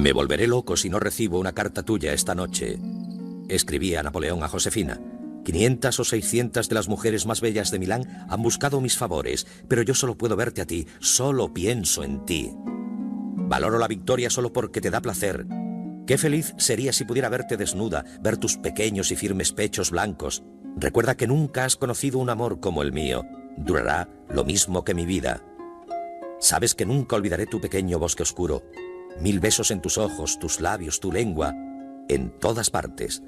Me volveré loco si no recibo una carta tuya esta noche. Escribía Napoleón a Josefina. 500 o 600 de las mujeres más bellas de Milán han buscado mis favores, pero yo solo puedo verte a ti, solo pienso en ti. Valoro la victoria solo porque te da placer. Qué feliz sería si pudiera verte desnuda, ver tus pequeños y firmes pechos blancos. Recuerda que nunca has conocido un amor como el mío. Durará lo mismo que mi vida. Sabes que nunca olvidaré tu pequeño bosque oscuro. 1000 besos en tus ojos, tus labios, tu lengua, en todas partes.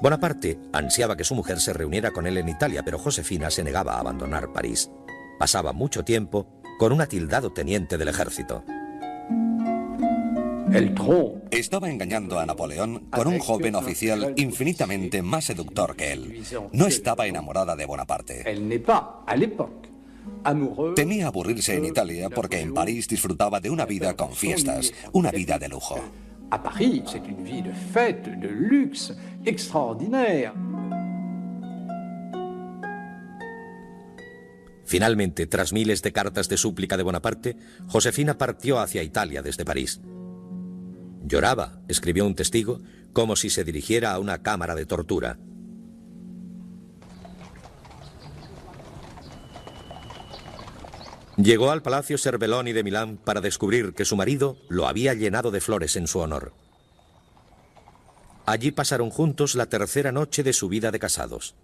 Bonaparte ansiaba que su mujer se reuniera con él en Italia, pero Josefina se negaba a abandonar París. Pasaba mucho tiempo con un atildado teniente del ejército. Estaba engañando a Napoleón con un joven oficial infinitamente más seductor que él. No estaba enamorada de Bonaparte. Temía aburrirse en Italia porque en París disfrutaba de una vida con fiestas, una vida de lujo. A Paris, c'est une vie de fête, de luxe extraordinaire. Finalmente, tras miles de cartas de súplica de Bonaparte, Josefina partió hacia Italia desde París. Lloraba, escribió un testigo, como si se dirigiera a una cámara de tortura. Llegó al Palacio Serbelloni de Milán para descubrir que su marido lo había llenado de flores en su honor. Allí pasaron juntos la tercera noche de su vida de casados.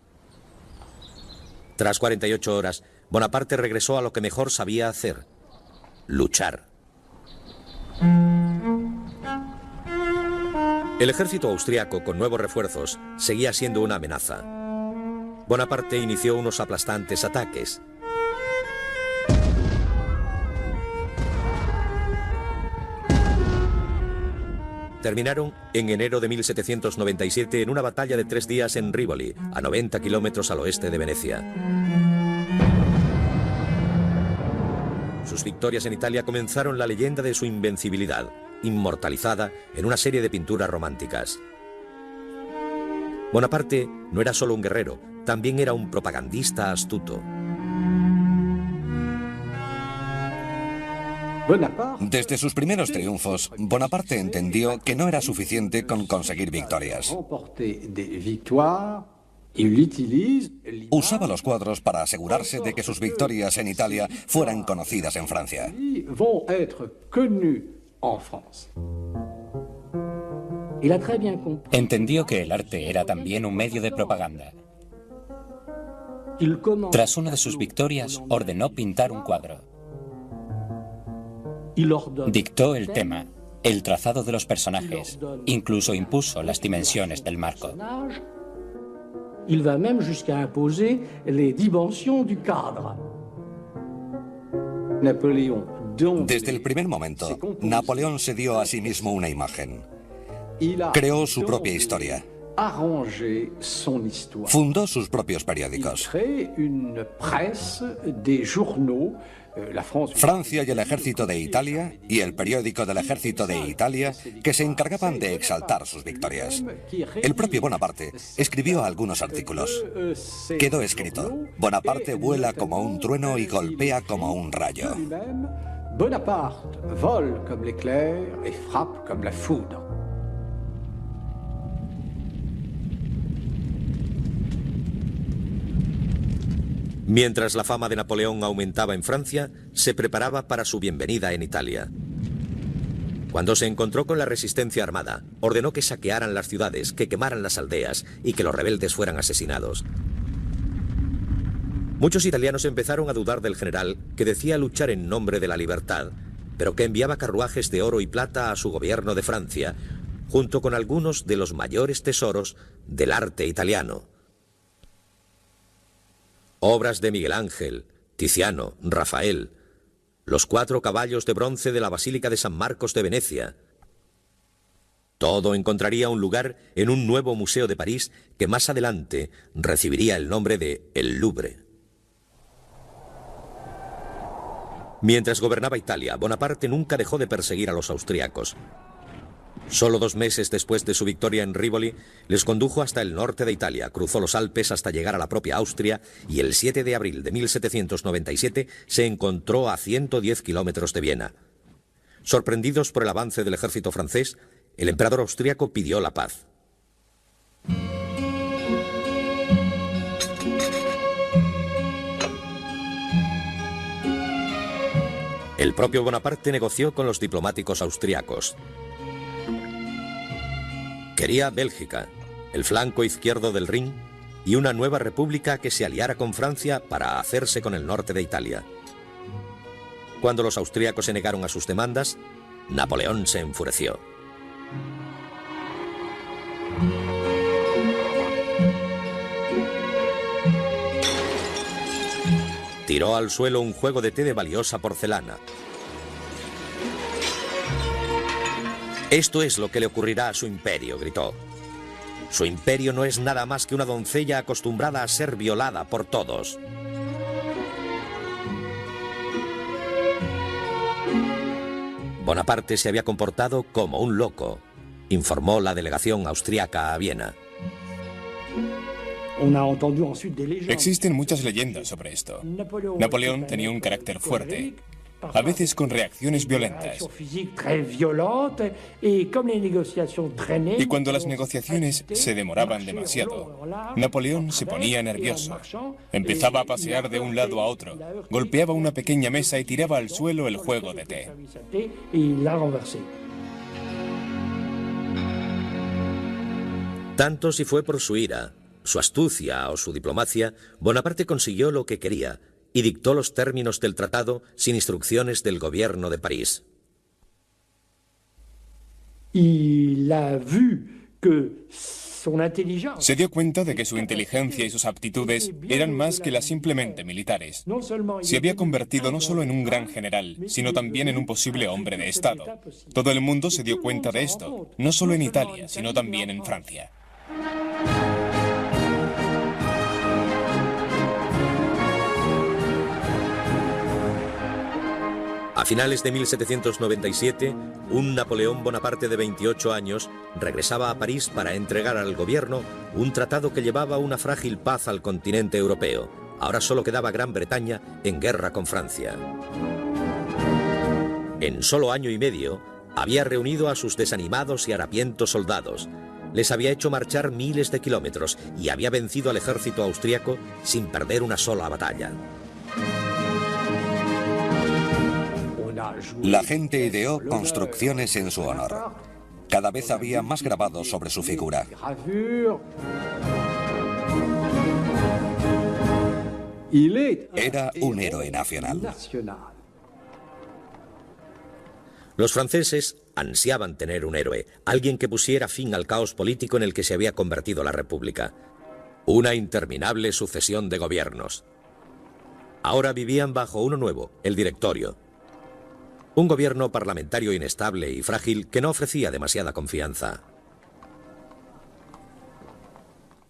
Tras 48 horas, Bonaparte regresó a lo que mejor sabía hacer: luchar. El ejército austriaco, con nuevos refuerzos, seguía siendo una amenaza. Bonaparte inició unos aplastantes ataques. Terminaron en enero de 1797 en una batalla de 3 días en Rivoli, a 90 kilómetros al oeste de Venecia. Sus victorias en Italia comenzaron la leyenda de su invencibilidad, inmortalizada en una serie de pinturas románticas. Bonaparte no era solo un guerrero, también era un propagandista astuto. Desde sus primeros triunfos, Bonaparte entendió que no era suficiente con conseguir victorias. Usaba los cuadros para asegurarse de que sus victorias en Italia fueran conocidas en Francia. Entendió que el arte era también un medio de propaganda. Tras una de sus victorias, ordenó pintar un cuadro. Dictó el tema, el trazado de los personajes, incluso impuso las dimensiones del marco. Il va même jusqu'à imposer les dimensions du cadre. Desde el primer momento, Napoleón se dio a sí mismo una imagen. Creó su propia historia. Fundó sus propios periódicos. Francia y el ejército de Italia y el periódico del ejército de Italia, que se encargaban de exaltar sus victorias. El propio Bonaparte escribió algunos artículos. Quedó escrito: Bonaparte vuela como un trueno y golpea como un rayo. Bonaparte vole comme l'éclair et frappe comme la foudre. Mientras la fama de Napoleón aumentaba en Francia, se preparaba para su bienvenida en Italia. Cuando se encontró con la resistencia armada, ordenó que saquearan las ciudades, que quemaran las aldeas y que los rebeldes fueran asesinados. Muchos italianos empezaron a dudar del general, que decía luchar en nombre de la libertad, pero que enviaba carruajes de oro y plata a su gobierno de Francia, junto con algunos de los mayores tesoros del arte italiano. Obras de Miguel Ángel, Tiziano, Rafael, los 4 caballos de bronce de la Basílica de San Marcos de Venecia. Todo encontraría un lugar en un nuevo museo de París que más adelante recibiría el nombre de El Louvre. Mientras gobernaba Italia, Bonaparte nunca dejó de perseguir a los austríacos. Solo 2 meses después de su victoria en Rivoli, les condujo hasta el norte de Italia, cruzó los Alpes hasta llegar a la propia Austria y el 7 de abril de 1797 se encontró a 110 kilómetros de Viena. Sorprendidos por el avance del ejército francés, el emperador austríaco pidió la paz. El propio Bonaparte negoció con los diplomáticos austriacos. Quería Bélgica, el flanco izquierdo del Rin, y una nueva república que se aliara con Francia para hacerse con el norte de Italia. Cuando los austríacos se negaron a sus demandas, Napoleón se enfureció. Tiró al suelo un juego de té de valiosa porcelana. «Esto es lo que le ocurrirá a su imperio», gritó. «Su imperio no es nada más que una doncella acostumbrada a ser violada por todos». Bonaparte se había comportado como un loco, informó la delegación austriaca a Viena. Existen muchas leyendas sobre esto. Napoleón tenía un carácter fuerte, a veces con reacciones violentas. Y cuando las negociaciones se demoraban demasiado, Napoleón se ponía nervioso. Empezaba a pasear de un lado a otro, golpeaba una pequeña mesa y tiraba al suelo el juego de té. Tanto si fue por su ira, su astucia o su diplomacia, Bonaparte consiguió lo que quería y dictó los términos del tratado sin instrucciones del gobierno de París. Se dio cuenta de que su inteligencia y sus aptitudes eran más que las simplemente militares. Se había convertido no solo en un gran general, sino también en un posible hombre de Estado. Todo el mundo se dio cuenta de esto, no solo en Italia, sino también en Francia. A finales de 1797, un Napoleón Bonaparte de 28 años regresaba a París para entregar al gobierno un tratado que llevaba una frágil paz al continente europeo. Ahora solo quedaba Gran Bretaña en guerra con Francia. En solo año y medio, había reunido a sus desanimados y harapientos soldados. Les había hecho marchar miles de kilómetros y había vencido al ejército austriaco sin perder una sola batalla. La gente ideó construcciones en su honor. Cada vez había más grabados sobre su figura. Era un héroe nacional. Los franceses ansiaban tener un héroe, alguien que pusiera fin al caos político en el que se había convertido la República. Una interminable sucesión de gobiernos. Ahora vivían bajo uno nuevo, el Directorio. Un gobierno parlamentario inestable y frágil que no ofrecía demasiada confianza.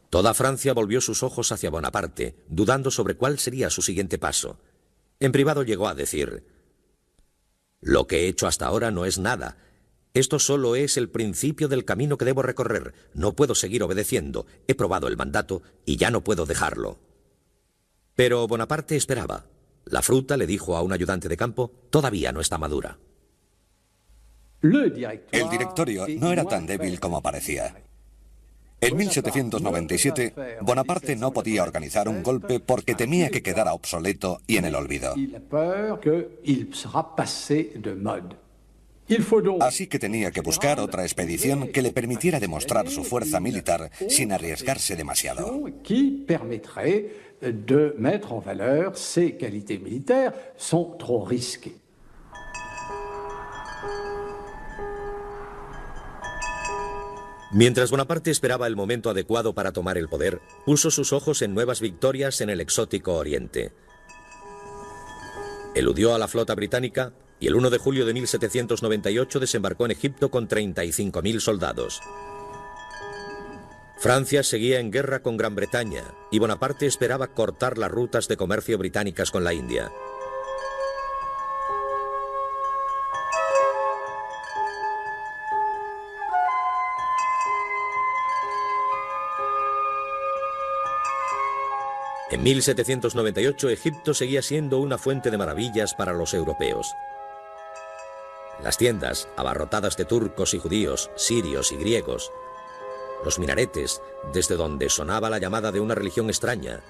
Toda Francia volvió sus ojos hacia Bonaparte, dudando sobre cuál sería su siguiente paso. En privado llegó a decir: «Lo que he hecho hasta ahora no es nada. Esto solo es el principio del camino que debo recorrer. No puedo seguir obedeciendo. He probado el mandato y ya no puedo dejarlo». Pero Bonaparte esperaba. La fruta, le dijo a un ayudante de campo, todavía no está madura. El Directorio no era tan débil como parecía. En 1797, Bonaparte no podía organizar un golpe porque temía que quedara obsoleto y en el olvido. Así que tenía que buscar otra expedición que le permitiera demostrar su fuerza militar sin arriesgarse demasiado. De mettre en valeur ses qualités militaires sont trop risquées. Mientras Bonaparte esperaba el momento adecuado para tomar el poder, puso sus ojos en nuevas victorias en el exótico Oriente. Eludió a la flota británica y el 1 de julio de 1798 desembarcó en Egipto con 35.000 soldados. Francia seguía en guerra con Gran Bretaña y Bonaparte esperaba cortar las rutas de comercio británicas con la India. En 1798 Egipto seguía siendo una fuente de maravillas para los europeos. Las tiendas, abarrotadas de turcos y judíos, sirios y griegos. Los minaretes, desde donde sonaba la llamada de una religión extraña.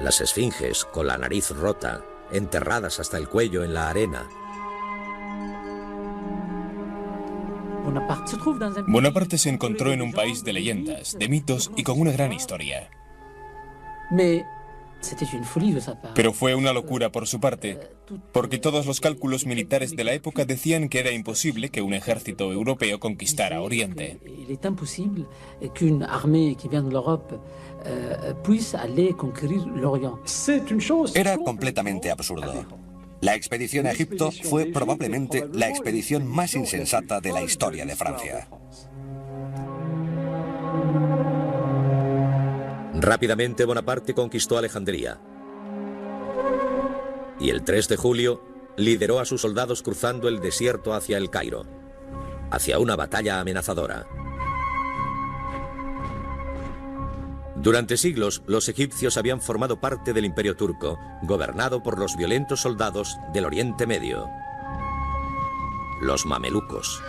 Las esfinges, con la nariz rota, enterradas hasta el cuello en la arena. Bonaparte se encontró en un país de leyendas, de mitos y con una gran historia. Pero fue una locura por su parte, porque todos los cálculos militares de la época decían que era imposible que un ejército europeo conquistara Oriente. Era completamente absurdo. La expedición a Egipto fue probablemente la expedición más insensata de la historia de Francia. Rápidamente Bonaparte conquistó Alejandría. Y el 3 de julio lideró a sus soldados cruzando el desierto hacia el Cairo, hacia una batalla amenazadora. Durante siglos, los egipcios habían formado parte del Imperio turco, gobernado por los violentos soldados del Oriente Medio, los mamelucos.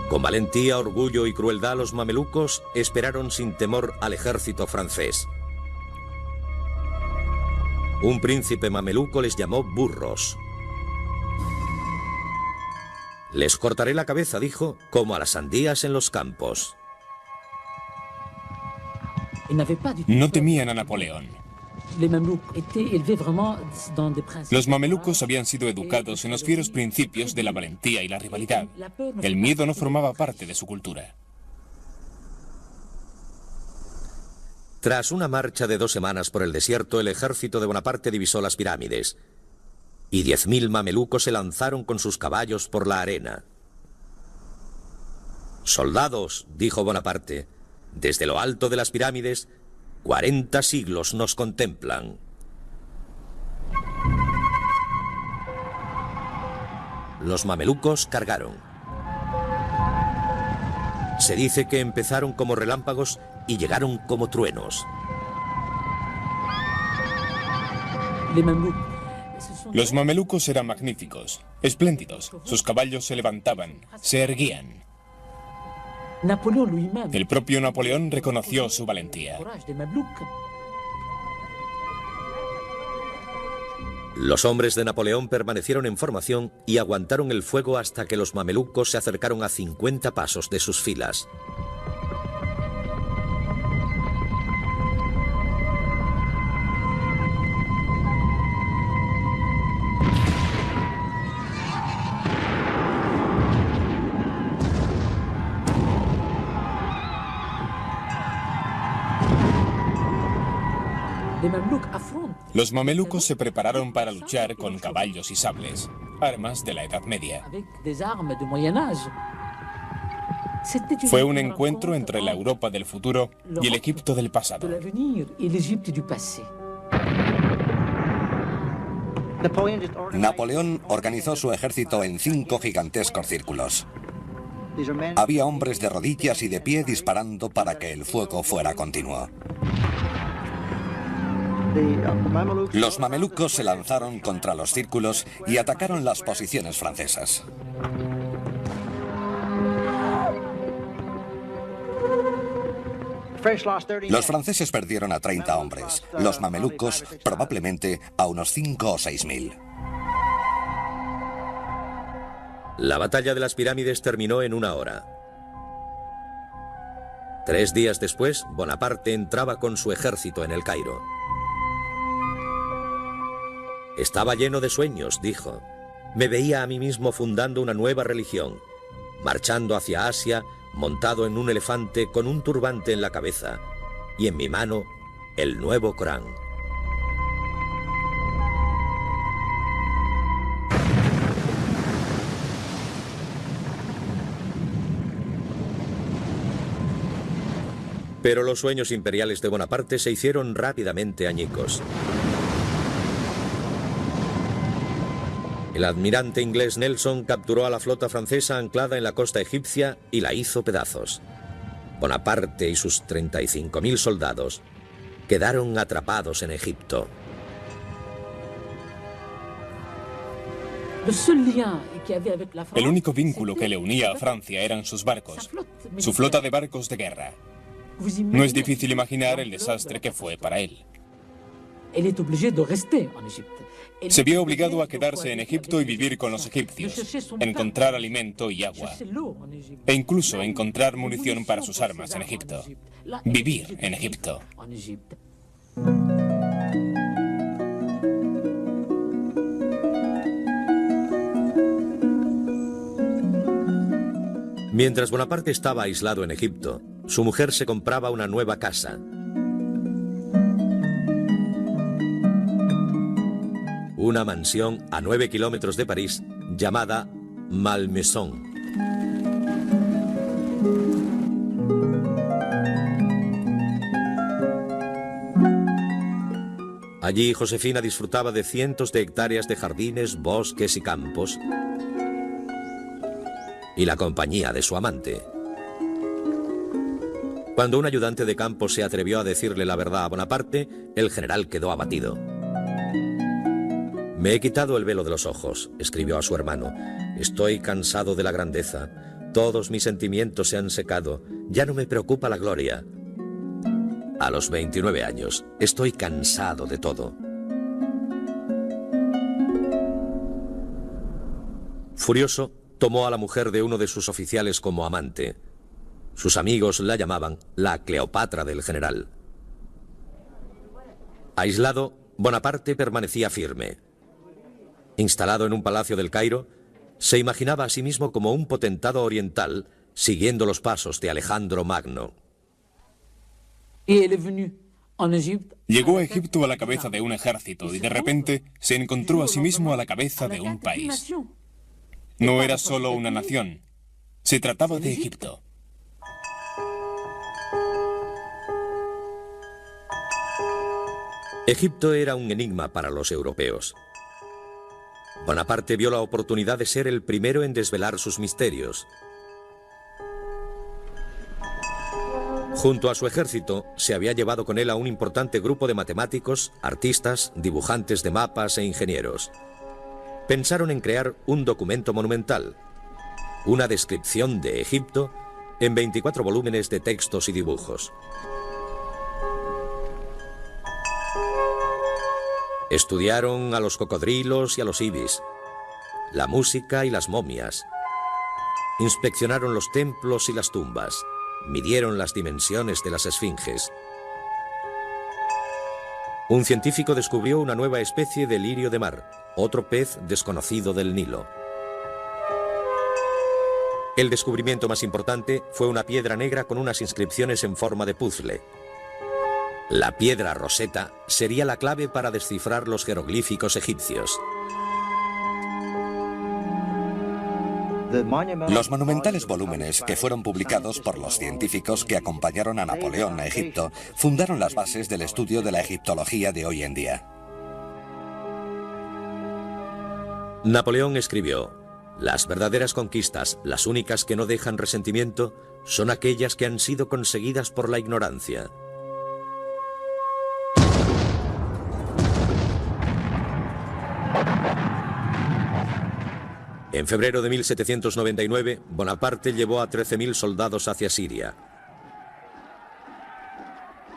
Con valentía, orgullo y crueldad, los mamelucos esperaron sin temor al ejército francés. Un príncipe mameluco les llamó burros. Les cortaré la cabeza, dijo, como a las sandías en los campos. No temían a Napoleón. Los mamelucos habían sido educados en los fieros principios de la valentía y la rivalidad. El miedo no formaba parte de su cultura. Tras una marcha de 2 semanas por el desierto, el ejército de Bonaparte divisó las pirámides. Y 10.000 mamelucos se lanzaron con sus caballos por la arena. «Soldados», dijo Bonaparte, «desde lo alto de las pirámides, 40 siglos nos contemplan». Los mamelucos cargaron. Se dice que empezaron como relámpagos y llegaron como truenos. Los mamelucos eran magníficos, espléndidos. Sus caballos se levantaban, se erguían. El propio Napoleón reconoció su valentía. Los hombres de Napoleón permanecieron en formación y aguantaron el fuego hasta que los mamelucos se acercaron a 50 pasos de sus filas. Los mamelucos se prepararon para luchar con caballos y sables, armas de la Edad Media. Fue un encuentro entre la Europa del futuro y el Egipto del pasado. Napoleón organizó su ejército en 5 gigantescos círculos. Había hombres de rodillas y de pie disparando para que el fuego fuera continuo. Los mamelucos se lanzaron contra los círculos y atacaron las posiciones francesas. Los franceses perdieron a 30 hombres, los mamelucos probablemente a unos 5 o 6.000. La batalla de las pirámides terminó en 1 hora. 3 días después, Bonaparte entraba con su ejército en el Cairo. Estaba lleno de sueños, dijo. Me veía a mí mismo fundando una nueva religión, marchando hacia Asia, montado en un elefante con un turbante en la cabeza, y en mi mano el nuevo Corán. Pero los sueños imperiales de Bonaparte se hicieron rápidamente añicos. El almirante inglés Nelson capturó a la flota francesa anclada en la costa egipcia y la hizo pedazos. Bonaparte y sus 35.000 soldados quedaron atrapados en Egipto. El único vínculo que le unía a Francia eran sus barcos, su flota de barcos de guerra. No es difícil imaginar el desastre que fue para él. Se vio obligado a quedarse en Egipto y vivir con los egipcios, encontrar alimento y agua, e incluso encontrar munición para sus armas en Egipto. Vivir en Egipto. Mientras Bonaparte estaba aislado en Egipto, su mujer se compraba una nueva casa. Una mansión a 9 kilómetros de París llamada Malmaison. Allí Josefina disfrutaba de cientos de hectáreas de jardines, bosques y campos, y la compañía de su amante. Cuando un ayudante de campo se atrevió a decirle la verdad a Bonaparte, el general quedó abatido. «Me he quitado el velo de los ojos», escribió a su hermano. «Estoy cansado de la grandeza. Todos mis sentimientos se han secado. Ya no me preocupa la gloria. A los 29 años, estoy cansado de todo». Furioso, tomó a la mujer de uno de sus oficiales como amante. Sus amigos la llamaban la Cleopatra del general. Aislado, Bonaparte permanecía firme. Instalado en un palacio del Cairo, se imaginaba a sí mismo como un potentado oriental siguiendo los pasos de Alejandro Magno. Llegó a Egipto a la cabeza de un ejército y de repente se encontró a sí mismo a la cabeza de un país. No era solo una nación, se trataba de Egipto. Egipto era un enigma para los europeos. Bonaparte vio la oportunidad de ser el primero en desvelar sus misterios. Junto a su ejército, se había llevado con él a un importante grupo de matemáticos, artistas, dibujantes de mapas e ingenieros. Pensaron en crear un documento monumental, una descripción de Egipto en 24 volúmenes de textos y dibujos. Estudiaron a los cocodrilos y a los ibis, la música y las momias. Inspeccionaron los templos y las tumbas, midieron las dimensiones de las esfinges. Un científico descubrió una nueva especie de lirio de mar, otro pez desconocido del Nilo. El descubrimiento más importante fue una piedra negra con unas inscripciones en forma de puzzle. La piedra Rosetta sería la clave para descifrar los jeroglíficos egipcios. Los monumentales volúmenes que fueron publicados por los científicos que acompañaron a Napoleón a Egipto fundaron las bases del estudio de la egiptología de hoy en día. Napoleón escribió: «Las verdaderas conquistas, las únicas que no dejan resentimiento, son aquellas que han sido conseguidas por la ignorancia». En febrero de 1799, Bonaparte llevó a 13.000 soldados hacia Siria.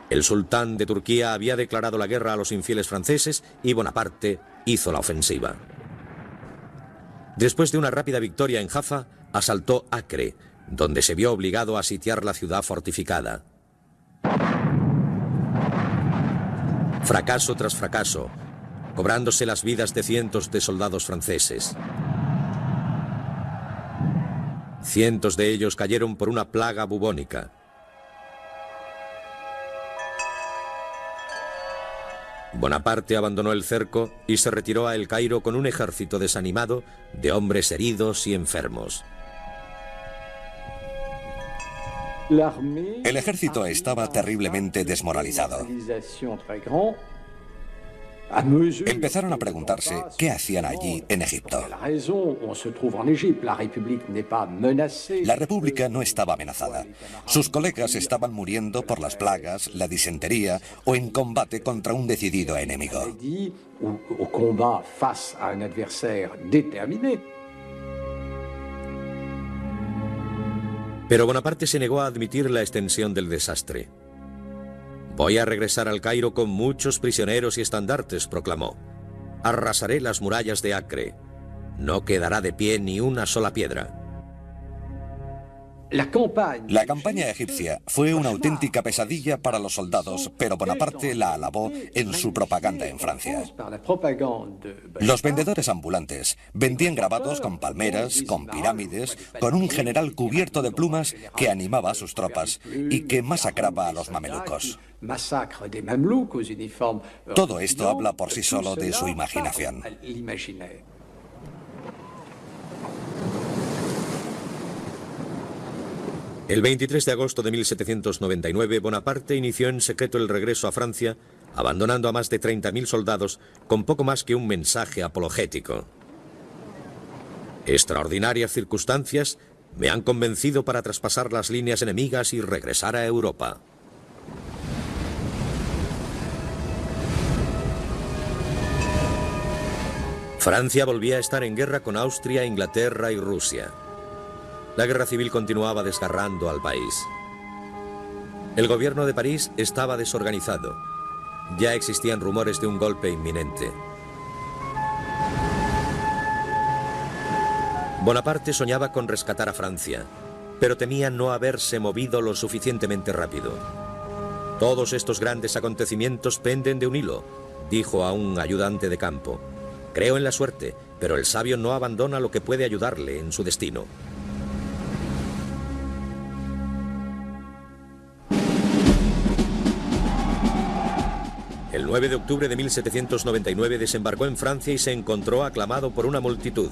El sultán de Turquía había declarado la guerra a los infieles franceses y Bonaparte hizo la ofensiva. Después de una rápida victoria en Jaffa, asaltó Acre, donde se vio obligado a sitiar la ciudad fortificada. Fracaso tras fracaso, cobrándose las vidas de cientos de soldados franceses. Cientos de ellos cayeron por una plaga bubónica. Bonaparte abandonó el cerco y se retiró a El Cairo con un ejército desanimado de hombres heridos y enfermos. El ejército estaba terriblemente desmoralizado. Empezaron a preguntarse qué hacían allí en Egipto. La República no estaba amenazada. Sus colegas estaban muriendo por las plagas, la disentería o en combate contra un decidido enemigo. Pero Bonaparte se negó a admitir la extensión del desastre. «Voy a regresar al Cairo con muchos prisioneros y estandartes», proclamó. «Arrasaré las murallas de Acre. No quedará de pie ni una sola piedra». La campaña egipcia fue una auténtica pesadilla para los soldados, pero Bonaparte la alabó en su propaganda en Francia. Los vendedores ambulantes vendían grabados con palmeras, con pirámides, con un general cubierto de plumas que animaba a sus tropas y que masacraba a los mamelucos. Todo esto habla por sí solo de su imaginación. El 23 de agosto de 1799, Bonaparte inició en secreto el regreso a Francia, abandonando a más de 30.000 soldados con poco más que un mensaje apologético. Extraordinarias circunstancias me han convencido para traspasar las líneas enemigas y regresar a Europa. Francia volvía a estar en guerra con Austria, Inglaterra y Rusia. La guerra civil continuaba desgarrando al país. El gobierno de París estaba desorganizado. Ya existían rumores de un golpe inminente. Bonaparte soñaba con rescatar a Francia, pero temía no haberse movido lo suficientemente rápido. «Todos estos grandes acontecimientos penden de un hilo», dijo a un ayudante de campo. «Creo en la suerte, pero el sabio no abandona lo que puede ayudarle en su destino». El 9 de octubre de 1799 desembarcó en Francia y se encontró aclamado por una multitud.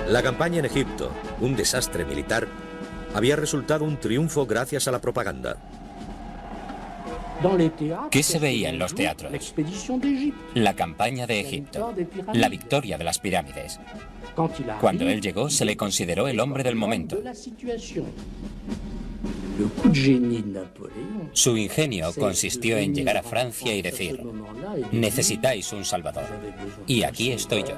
La campaña en Egipto, un desastre militar, había resultado un triunfo gracias a la propaganda. ¿Qué se veía en los teatros? La campaña de Egipto, la victoria de las pirámides. Cuando él llegó, se le consideró el hombre del momento. Su ingenio consistió en llegar a Francia y decir: necesitáis un salvador, y aquí estoy yo.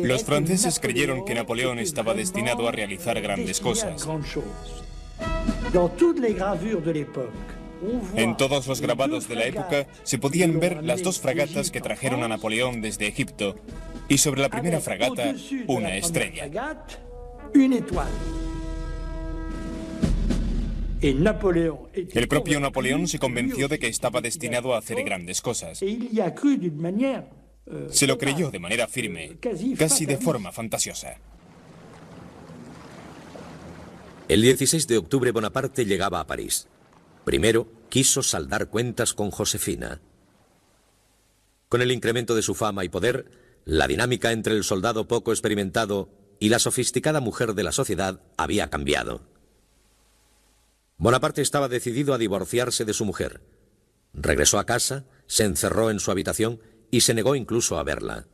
Los franceses creyeron que Napoleón estaba destinado a realizar grandes cosas. En todos los grabados de la época se podían ver las dos fragatas que trajeron a Napoleón desde Egipto, y sobre la primera fragata, una estrella. El propio Napoleón se convenció de que estaba destinado a hacer grandes cosas. Se lo creyó de manera firme, casi de forma fantasiosa. El 16 de octubre Bonaparte llegaba a París. Primero, quiso saldar cuentas con Josefina. Con el incremento de su fama y poder, la dinámica entre el soldado poco experimentado y la sofisticada mujer de la sociedad había cambiado. Bonaparte estaba decidido a divorciarse de su mujer. Regresó a casa, se encerró en su habitación y se negó incluso a verla.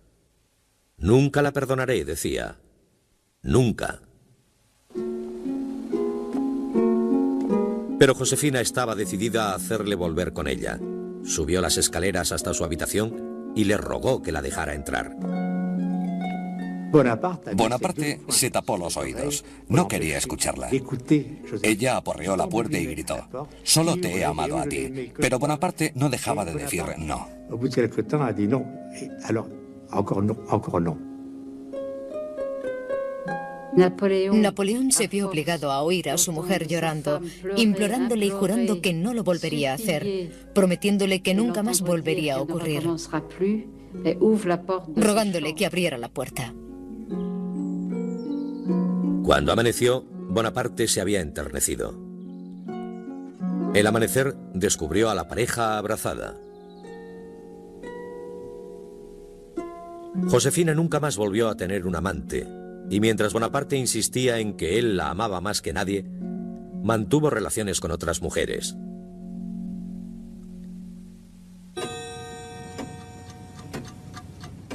«Nunca la perdonaré», decía. «Nunca». Pero Josefina estaba decidida a hacerle volver con ella. Subió las escaleras hasta su habitación y le rogó que la dejara entrar. Bonaparte se tapó los oídos. No quería escucharla. Ella aporreó la puerta y gritó: «Solo te he amado a ti». Pero Bonaparte no dejaba de decir no. Napoleón se vio obligado a oír a su mujer llorando, implorándole y jurando que no lo volvería a hacer, prometiéndole que nunca más volvería a ocurrir, rogándole que abriera la puerta. Cuando amaneció, Bonaparte se había enternecido. El amanecer descubrió a la pareja abrazada. Josefina nunca más volvió a tener un amante, y mientras Bonaparte insistía en que él la amaba más que nadie, mantuvo relaciones con otras mujeres.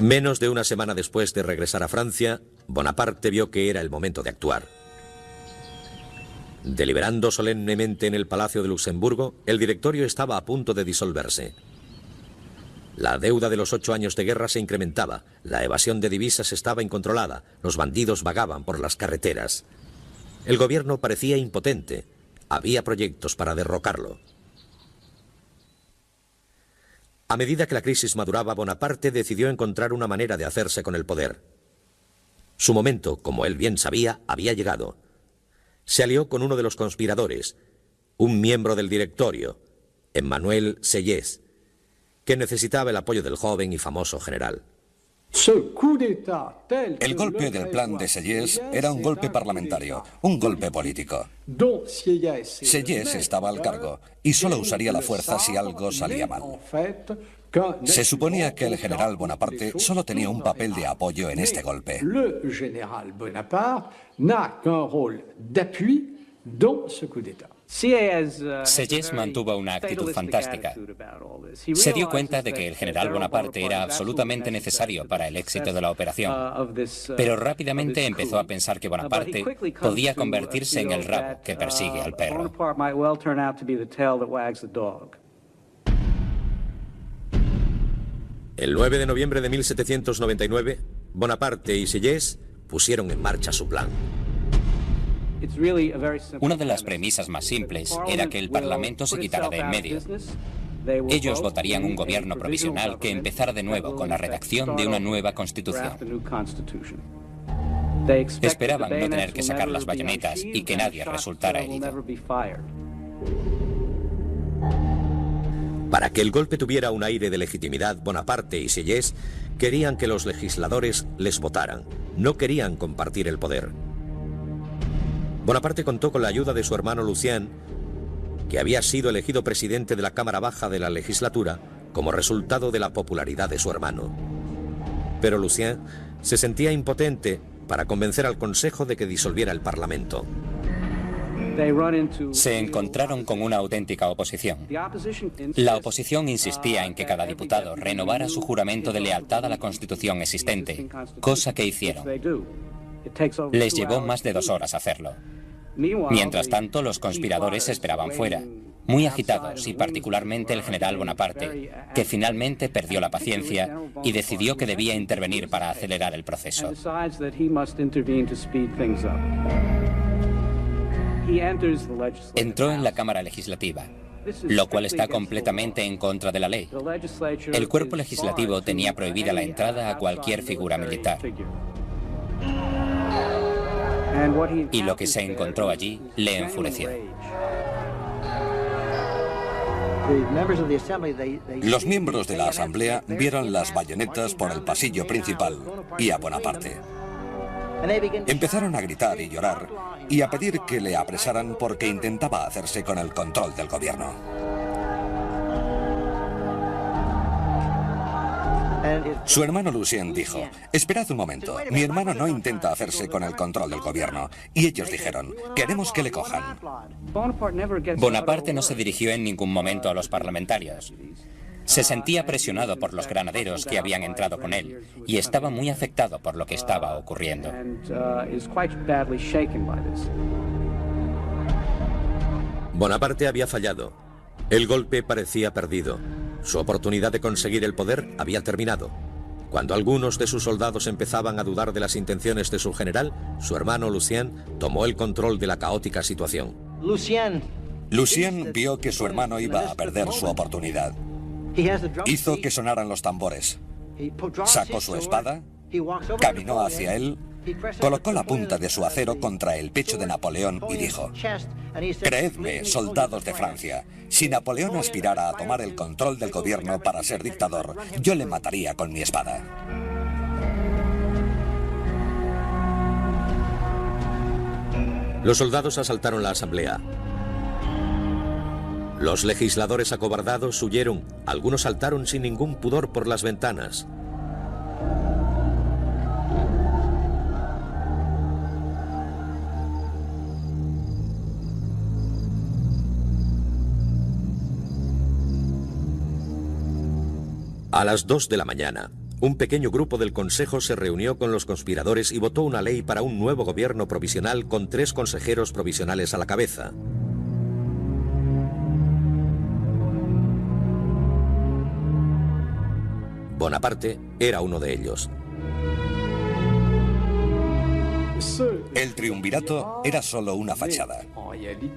Menos de una semana después de regresar a Francia, Bonaparte vio que era el momento de actuar. Deliberando solemnemente en el Palacio de Luxemburgo, el directorio estaba a punto de disolverse. La deuda de los 8 años de guerra se incrementaba, la evasión de divisas estaba incontrolada, los bandidos vagaban por las carreteras. El gobierno parecía impotente, había proyectos para derrocarlo. A medida que la crisis maduraba, Bonaparte decidió encontrar una manera de hacerse con el poder. Su momento, como él bien sabía, había llegado. Se alió con uno de los conspiradores, un miembro del directorio, Emmanuel Sieyès, que necesitaba el apoyo del joven y famoso general. El golpe del plan de Sieyès era un golpe parlamentario, un golpe político. Sieyès estaba al cargo y solo usaría la fuerza si algo salía mal. Se suponía que el general Bonaparte solo tenía un papel de apoyo en este golpe. Sieyès mantuvo una actitud fantástica. Se dio cuenta de que el general Bonaparte era absolutamente necesario para el éxito de la operación, pero rápidamente empezó a pensar que Bonaparte podía convertirse en el rabo que persigue al perro. El 9 de noviembre de 1799, Bonaparte y Sieyès pusieron en marcha su plan. Una de las premisas más simples era que el Parlamento se quitara de en medio. Ellos votarían un gobierno provisional que empezara de nuevo con la redacción de una nueva constitución. Esperaban no tener que sacar las bayonetas y que nadie resultara herido. Para que el golpe tuviera un aire de legitimidad, Bonaparte y Sieyès querían que los legisladores les votaran. No querían compartir el poder. Bonaparte contó con la ayuda de su hermano Lucien, que había sido elegido presidente de la Cámara Baja de la legislatura como resultado de la popularidad de su hermano. Pero Lucien se sentía impotente para convencer al Consejo de que disolviera el Parlamento. Se encontraron con una auténtica oposición. La oposición insistía en que cada diputado renovara su juramento de lealtad a la Constitución existente, cosa que hicieron. Les llevó más de 2 horas hacerlo. Mientras tanto, los conspiradores esperaban fuera, muy agitados, y particularmente el general Bonaparte, que finalmente perdió la paciencia y decidió que debía intervenir para acelerar el proceso. Entró en la Cámara Legislativa, lo cual está completamente en contra de la ley. El cuerpo legislativo tenía prohibida la entrada a cualquier figura militar. Y lo que se encontró allí le enfureció. Los miembros de la Asamblea vieron las bayonetas por el pasillo principal y a Bonaparte. Empezaron a gritar y llorar y a pedir que le apresaran porque intentaba hacerse con el control del gobierno. Su hermano Lucien dijo: esperad un momento, mi hermano no intenta hacerse con el control del gobierno. Y ellos dijeron: queremos que le cojan. Bonaparte no se dirigió en ningún momento a los parlamentarios. Se sentía presionado por los granaderos que habían entrado con él y estaba muy afectado por lo que estaba ocurriendo. Bonaparte había fallado. El golpe parecía perdido. Su oportunidad de conseguir el poder había terminado. Cuando algunos de sus soldados empezaban a dudar de las intenciones de su general, su hermano Lucien tomó el control de la caótica situación. Lucien vio que su hermano iba a perder su oportunidad. Hizo que sonaran los tambores. Sacó su espada, caminó hacia él, colocó la punta de su acero contra el pecho de Napoleón y dijo: creedme, soldados de Francia, si Napoleón aspirara a tomar el control del gobierno para ser dictador, yo le mataría con mi espada. Los soldados asaltaron la asamblea. Los legisladores acobardados huyeron, algunos saltaron sin ningún pudor por las ventanas. A las 2 de la mañana, un pequeño grupo del Consejo se reunió con los conspiradores y votó una ley para un nuevo gobierno provisional con 3 consejeros provisionales a la cabeza. Bonaparte era uno de ellos. El triunvirato era solo una fachada.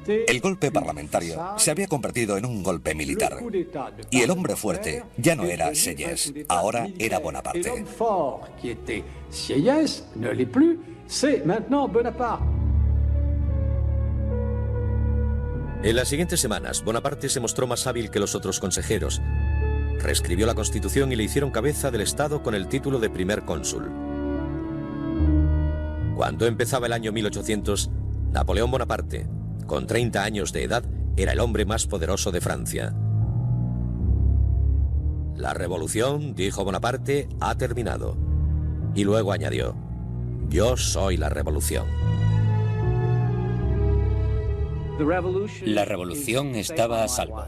El golpe parlamentario se había convertido en un golpe militar. Y el hombre fuerte ya no era Sieyès, ahora era Bonaparte. En las siguientes semanas, Bonaparte se mostró más hábil que los otros consejeros. Reescribió la Constitución y le hicieron cabeza del Estado con el título de primer cónsul. Cuando empezaba el año 1800, Napoleón Bonaparte, con 30 años de edad, era el hombre más poderoso de Francia. La revolución, dijo Bonaparte, ha terminado. Y luego añadió: yo soy la revolución. La revolución estaba a salvo.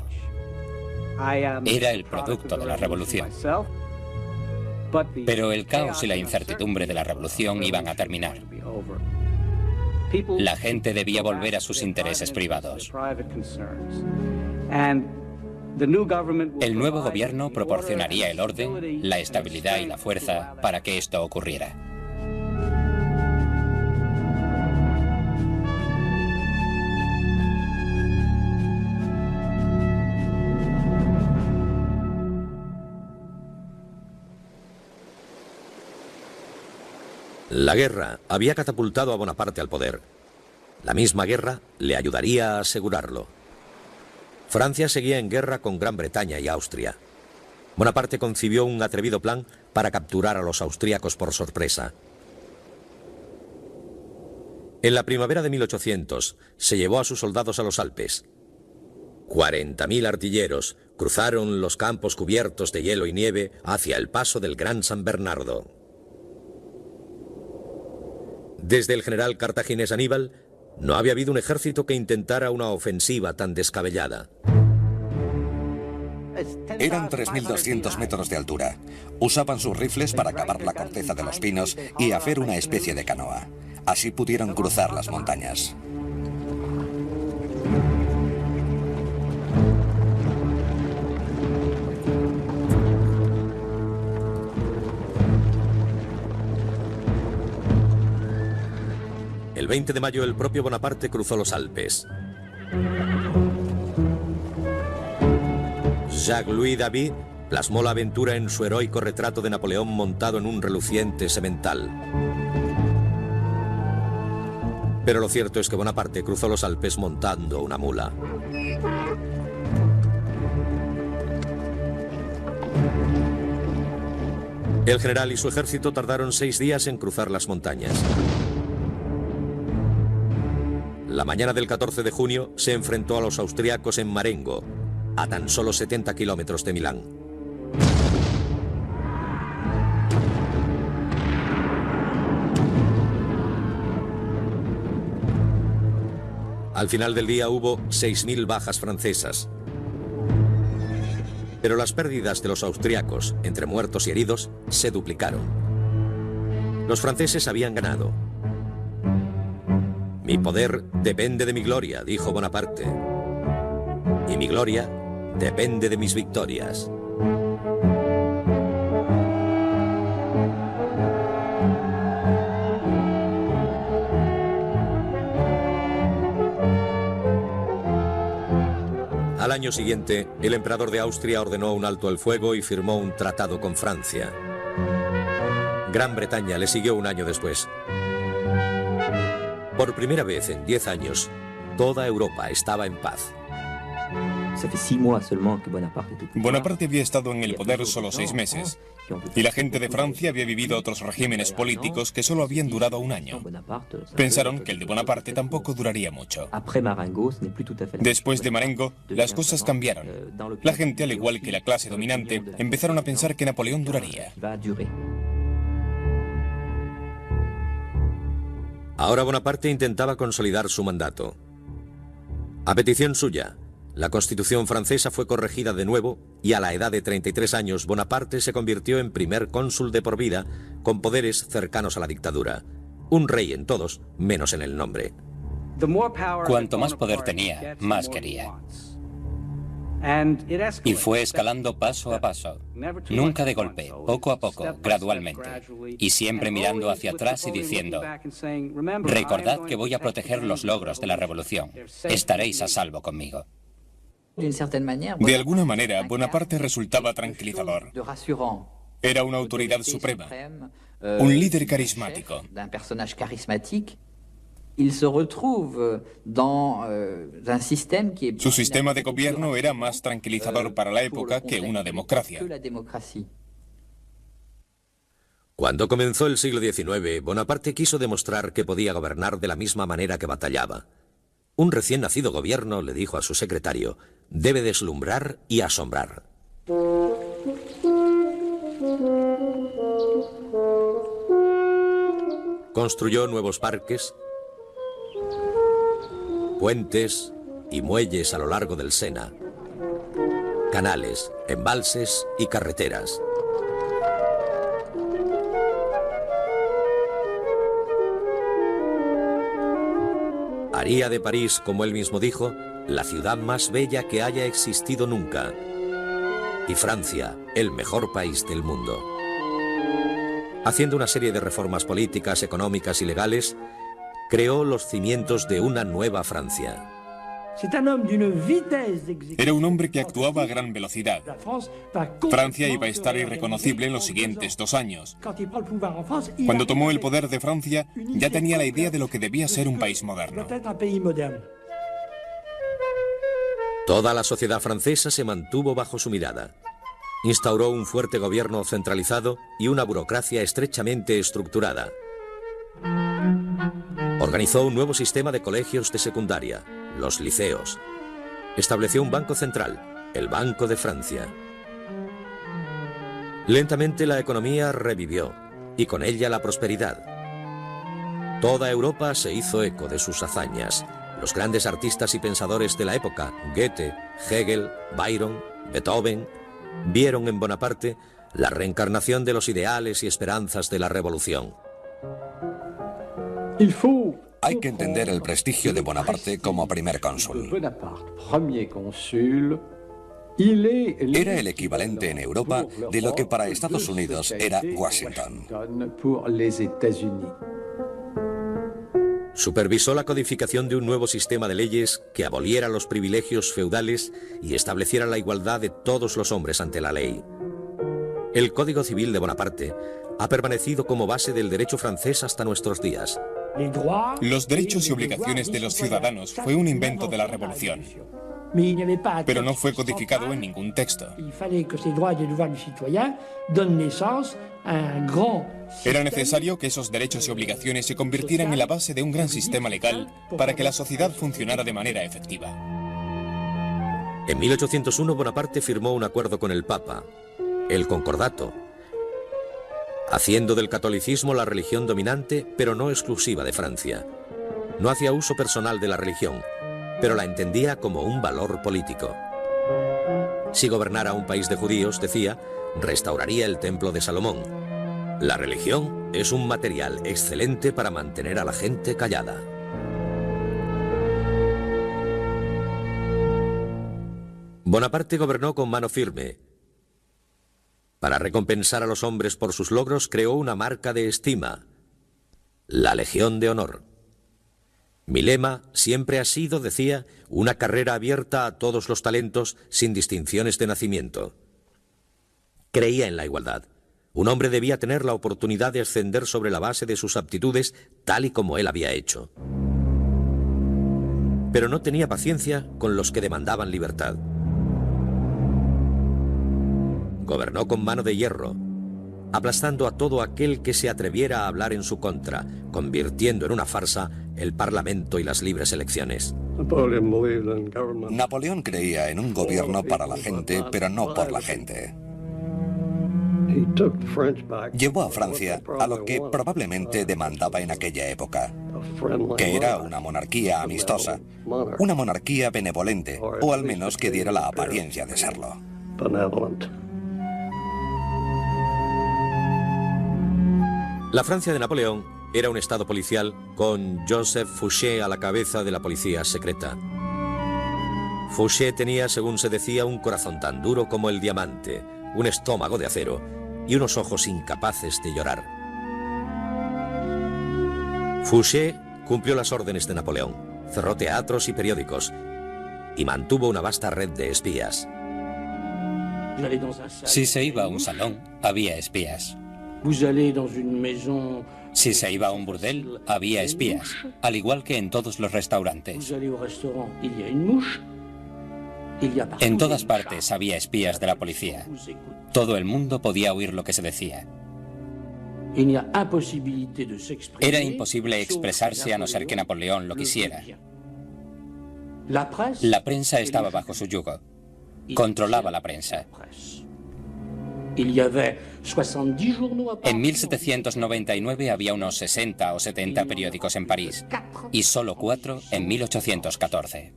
Era el producto de la revolución. Pero el caos y la incertidumbre de la revolución iban a terminar. La gente debía volver a sus intereses privados. El nuevo gobierno proporcionaría el orden, la estabilidad y la fuerza para que esto ocurriera. La guerra había catapultado a Bonaparte al poder. La misma guerra le ayudaría a asegurarlo. Francia seguía en guerra con Gran Bretaña y Austria. Bonaparte concibió un atrevido plan para capturar a los austríacos por sorpresa. En la primavera de 1800 se llevó a sus soldados a los Alpes. 40.000 artilleros cruzaron los campos cubiertos de hielo y nieve hacia el paso del Gran San Bernardo. Desde el general cartaginés Aníbal, no había habido un ejército que intentara una ofensiva tan descabellada. Eran 3.200 metros de altura. Usaban sus rifles para cavar la corteza de los pinos y hacer una especie de canoa. Así pudieron cruzar las montañas. El 20 de mayo el propio Bonaparte cruzó los Alpes. Jacques-Louis David plasmó la aventura en su heroico retrato de Napoleón montado en un reluciente semental. Pero lo cierto es que Bonaparte cruzó los Alpes montando una mula. El general y su ejército tardaron 6 días en cruzar las montañas. La mañana del 14 de junio se enfrentó a los austríacos en Marengo, a tan solo 70 kilómetros de Milán. Al final del día hubo 6.000 bajas francesas. Pero las pérdidas de los austríacos, entre muertos y heridos, se duplicaron. Los franceses habían ganado. Mi poder depende de mi gloria, dijo Bonaparte. Y mi gloria depende de mis victorias. Al año siguiente, el emperador de Austria ordenó un alto al fuego y firmó un tratado con Francia. Gran Bretaña le siguió un año después. Por primera vez en 10 años, toda Europa estaba en paz. Bonaparte había estado en el poder solo 6 meses, y la gente de Francia había vivido otros regímenes políticos que solo habían durado un año. Pensaron que el de Bonaparte tampoco duraría mucho. Después de Marengo, las cosas cambiaron. La gente, al igual que la clase dominante, empezaron a pensar que Napoleón duraría. Ahora Bonaparte intentaba consolidar su mandato. A petición suya, La Constitución francesa fue corregida de nuevo y a la edad de 33 años Bonaparte se convirtió en primer cónsul de por vida con poderes cercanos a la dictadura. Un rey en todos, menos en el nombre. Cuanto más poder tenía, más quería. Y fue escalando paso a paso, nunca de golpe, poco a poco, gradualmente, y siempre mirando hacia atrás y diciendo: recordad que voy a proteger los logros de la revolución, estaréis a salvo conmigo. De alguna manera, Bonaparte resultaba tranquilizador. Era una autoridad suprema, un líder carismático. Su sistema de gobierno era más tranquilizador para la época que una democracia. Cuando comenzó el siglo XIX, Bonaparte quiso demostrar que podía gobernar de la misma manera que batallaba. Un recién nacido gobierno, le dijo a su secretario, debe deslumbrar y asombrar. Construyó nuevos parques, puentes y muelles a lo largo del Sena, canales, embalses y carreteras. Haría de París, como él mismo dijo, la ciudad más bella que haya existido nunca. Y Francia, el mejor país del mundo. Haciendo una serie de reformas políticas, económicas y legales, creó los cimientos de una nueva Francia. Era un hombre que actuaba a gran velocidad. Francia iba a estar irreconocible en los siguientes 2 años. Cuando tomó el poder de Francia, ya tenía la idea de lo que debía ser un país moderno. Toda la sociedad francesa se mantuvo bajo su mirada. Instauró un fuerte gobierno centralizado y una burocracia estrechamente estructurada. Organizó un nuevo sistema de colegios de secundaria, los liceos. Estableció un banco central, el Banco de Francia. Lentamente la economía revivió, y con ella la prosperidad. Toda Europa se hizo eco de sus hazañas. Los grandes artistas y pensadores de la época, Goethe, Hegel, Byron, Beethoven, vieron en Bonaparte la reencarnación de los ideales y esperanzas de la revolución. Hay que entender el prestigio de Bonaparte como primer cónsul. Era el equivalente en Europa de lo que para Estados Unidos era Washington. Supervisó la codificación de un nuevo sistema de leyes que aboliera los privilegios feudales y estableciera la igualdad de todos los hombres ante la ley. El Código Civil de Bonaparte ha permanecido como base del derecho francés hasta nuestros días. Los derechos y obligaciones de los ciudadanos fue un invento de la Revolución, pero no fue codificado en ningún texto. Era necesario que esos derechos y obligaciones se convirtieran en la base de un gran sistema legal para que la sociedad funcionara de manera efectiva. En 1801 Bonaparte firmó un acuerdo con el Papa, el Concordato, haciendo del catolicismo la religión dominante, pero no exclusiva de Francia. No hacía uso personal de la religión, pero la entendía como un valor político. Si gobernara un país de judíos, decía, restauraría el templo de Salomón. La religión es un material excelente para mantener a la gente callada. Bonaparte gobernó con mano firme. Para recompensar a los hombres por sus logros, creó una marca de estima, la Legión de Honor. Mi lema siempre ha sido, decía, una carrera abierta a todos los talentos sin distinciones de nacimiento. Creía en la igualdad. Un hombre debía tener la oportunidad de ascender sobre la base de sus aptitudes, tal y como él había hecho. Pero no tenía paciencia con los que demandaban libertad. Gobernó con mano de hierro, aplastando a todo aquel que se atreviera a hablar en su contra, convirtiendo en una farsa el Parlamento y las libres elecciones. Napoleón creía en un gobierno para la gente, pero no por la gente. Llevó a Francia a lo que probablemente demandaba en aquella época: que era una monarquía amistosa, una monarquía benevolente, o al menos que diera la apariencia de serlo. La Francia de Napoleón era un estado policial con Joseph Fouché a la cabeza de la policía secreta. Fouché tenía, según se decía, un corazón tan duro como el diamante, un estómago de acero y unos ojos incapaces de llorar. Fouché cumplió las órdenes de Napoleón, cerró teatros y periódicos y mantuvo una vasta red de espías. Si se iba a un salón, había espías. Si se iba a un burdel, había espías, al igual que en todos los restaurantes. En todas partes había espías de la policía. Todo el mundo podía oír lo que se decía. Era imposible expresarse a no ser que Napoleón lo quisiera. La prensa estaba bajo su yugo. Controlaba la prensa. En 1799 había unos 60 o 70 periódicos en París y solo 4 en 1814.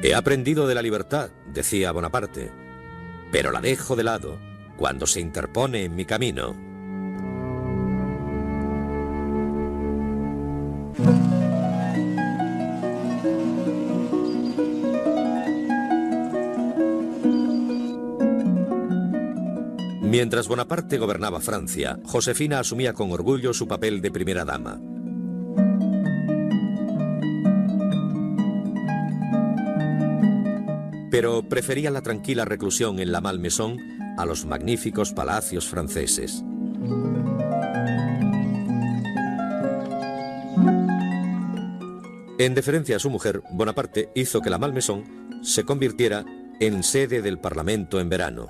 He aprendido de la libertad, decía Bonaparte, pero la dejo de lado cuando se interpone en mi camino. Mientras Bonaparte gobernaba Francia, Josefina asumía con orgullo su papel de primera dama. Pero prefería la tranquila reclusión en la Malmaison a los magníficos palacios franceses. En deferencia a su mujer, Bonaparte hizo que la Malmaison se convirtiera en sede del Parlamento en verano.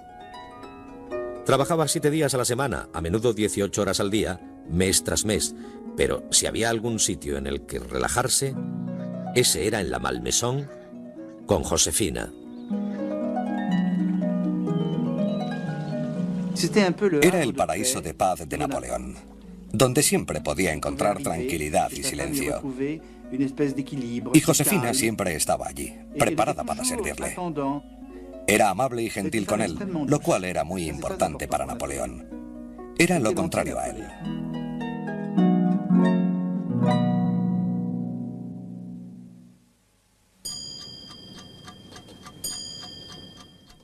Trabajaba 7 días a la semana, a menudo 18 horas al día, mes tras mes, pero si había algún sitio en el que relajarse, ese era en la Malmaison con Josefina. Era el paraíso de paz de Napoleón, donde siempre podía encontrar tranquilidad y silencio. Y Josefina siempre estaba allí, preparada para servirle. Era amable y gentil con él, lo cual era muy importante para Napoleón. Era lo contrario a él.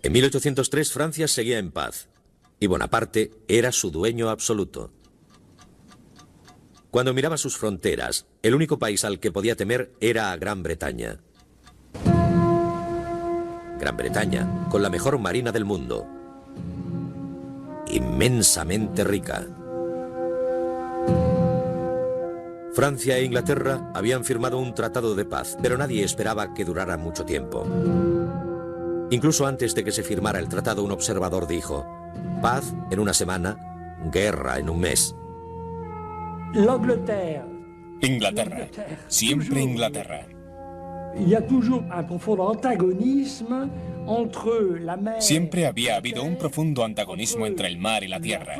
En 1803 Francia seguía en paz y Bonaparte era su dueño absoluto. Cuando miraba sus fronteras, el único país al que podía temer era a Gran Bretaña. Gran Bretaña, con la mejor marina del mundo, inmensamente rica. Francia e Inglaterra habían firmado un tratado de paz, pero nadie esperaba que durara mucho tiempo. Incluso antes de que se firmara el tratado, un observador dijo: paz en una semana, guerra en un mes. Inglaterra, siempre Inglaterra. Siempre había habido un profundo antagonismo entre el mar y la tierra,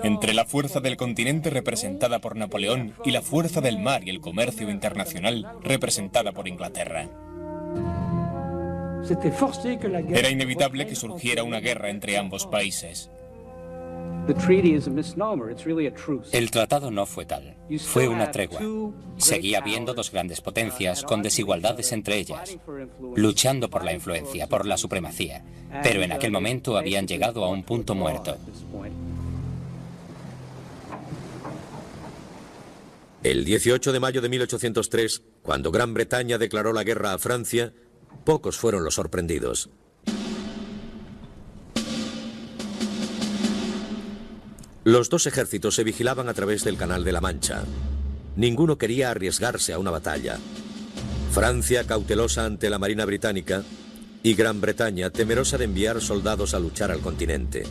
entre la fuerza del continente representada por Napoleón y la fuerza del mar y el comercio internacional representada por Inglaterra. Era inevitable que surgiera una guerra entre ambos países. El tratado no fue tal, fue una tregua. Seguía habiendo dos grandes potencias con desigualdades entre ellas, luchando por la influencia, por la supremacía, pero en aquel momento habían llegado a un punto muerto. El 18 de mayo de 1803, cuando Gran Bretaña declaró la guerra a Francia, pocos fueron los sorprendidos. Los dos ejércitos se vigilaban a través del Canal de la Mancha. Ninguno quería arriesgarse a una batalla. Francia, cautelosa ante la Marina británica, y Gran Bretaña, temerosa de enviar soldados a luchar al continente.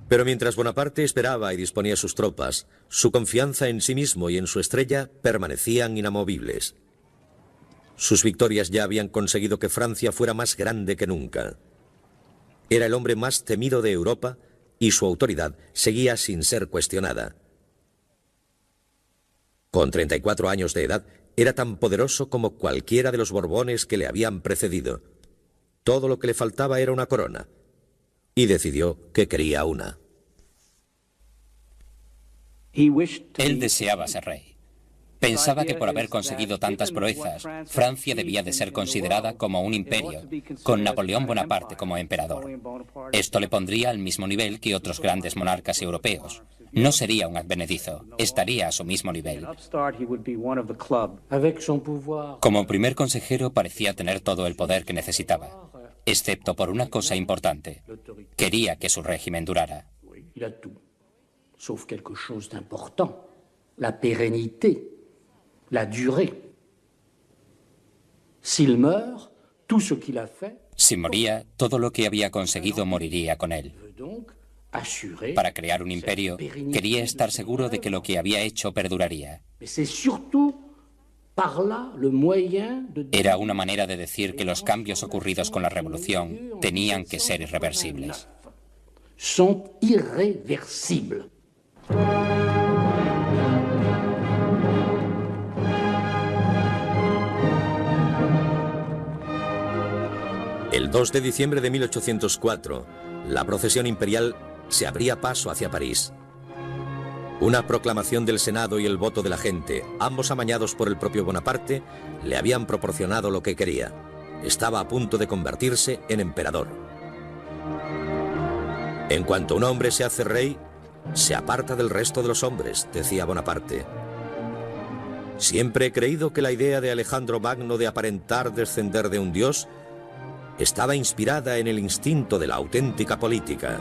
Pero mientras Bonaparte esperaba y disponía sus tropas, su confianza en sí mismo y en su estrella permanecían inamovibles. Sus victorias ya habían conseguido que Francia fuera más grande que nunca. Era el hombre más temido de Europa y su autoridad seguía sin ser cuestionada. Con 34 años de edad, era tan poderoso como cualquiera de los Borbones que le habían precedido. Todo lo que le faltaba era una corona, y decidió que quería una. Él deseaba ser rey. Pensaba que por haber conseguido tantas proezas, Francia debía de ser considerada como un imperio, con Napoleón Bonaparte como emperador. Esto le pondría al mismo nivel que otros grandes monarcas europeos. No sería un advenedizo, estaría a su mismo nivel. Como primer consejero parecía tener todo el poder que necesitaba, excepto por una cosa importante. Quería que su régimen durara. Il a tout, sauf quelque chose d'important, la pérennité, la durée. S'il meurt, tout ce qu'il a fait Si moría, todo lo que había conseguido moriría con él. veut donc assurer. Para crear un imperio, quería estar seguro de que lo que había hecho perduraría. Mais c'est surtout par là le moyen de. Era una manera de decir que los cambios ocurridos con la revolución tenían que ser irreversibles. Sont irréversibles. El 2 de diciembre de 1804, la procesión imperial se abría paso hacia París. Una proclamación del Senado y el voto de la gente, ambos amañados por el propio Bonaparte, le habían proporcionado lo que quería. Estaba a punto de convertirse en emperador. En cuanto un hombre se hace rey, se aparta del resto de los hombres, decía Bonaparte. Siempre he creído que la idea de Alejandro Magno de aparentar descender de un dios estaba inspirada en el instinto de la auténtica política.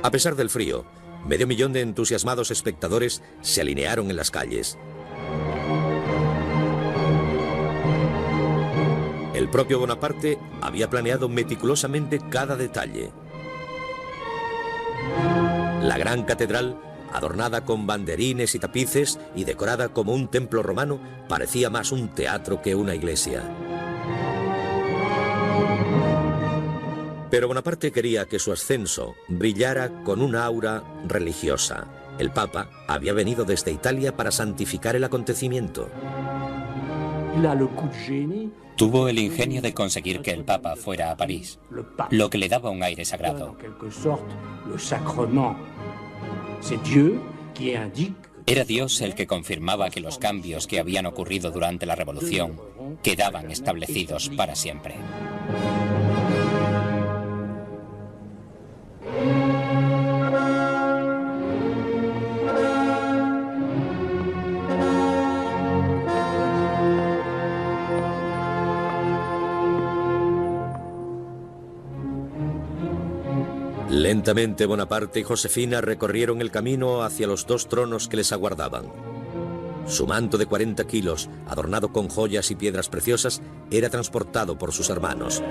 A pesar del frío, medio millón de entusiasmados espectadores se alinearon en las calles. El propio Bonaparte había planeado meticulosamente cada detalle. La gran catedral, adornada con banderines y tapices y decorada como un templo romano, parecía más un teatro que una iglesia. Pero Bonaparte quería que su ascenso brillara con una aura religiosa. El Papa había venido desde Italia para santificar el acontecimiento. Il a le coup de génie. Tuvo el ingenio de conseguir que el Papa fuera a París, Le pape. lo que le daba un aire En sagrado. quelque sorte, le sacrement. C'est Dieu qui indique que Era Dios el que confirmaba que los cambios que habían ocurrido durante la Revolución quedaban establecidos para siempre. Lentamente Bonaparte y Josefina recorrieron el camino hacia los dos tronos que les aguardaban. Su manto de 40 kilos, adornado con joyas y piedras preciosas, era transportado por sus hermanos.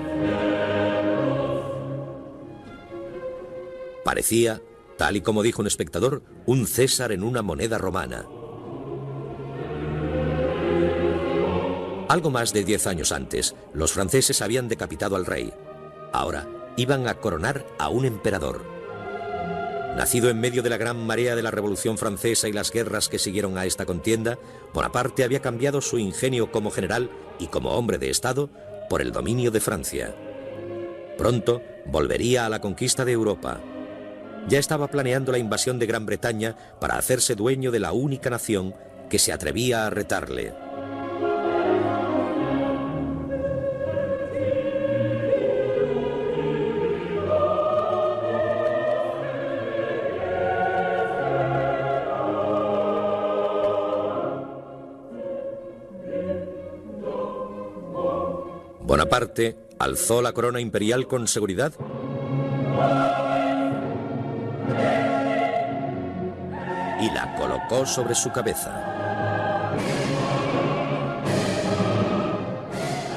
Parecía, tal y como dijo un espectador, un César en una moneda romana. Algo más de 10 años antes, los franceses habían decapitado al rey. Ahora iban a coronar a un emperador. Nacido en medio de la gran marea de la Revolución Francesa y las guerras que siguieron a esta contienda, Bonaparte había cambiado su ingenio como general y como hombre de Estado por el dominio de Francia. Pronto volvería a la conquista de Europa. Ya estaba planeando la invasión de Gran Bretaña para hacerse dueño de la única nación que se atrevía a retarle. Bonaparte alzó la corona imperial con seguridad y la colocó sobre su cabeza.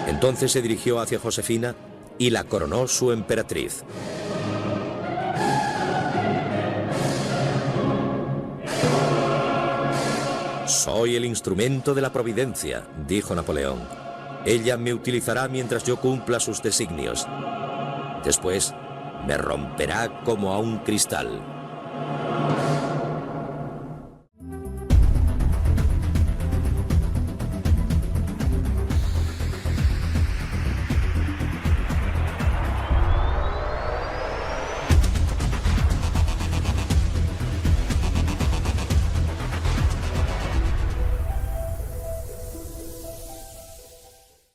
Entonces se dirigió hacia Josefina y la coronó su emperatriz. Soy el instrumento de la providencia, dijo Napoleón. Ella me utilizará mientras yo cumpla sus designios. Después, Me romperá como a un cristal.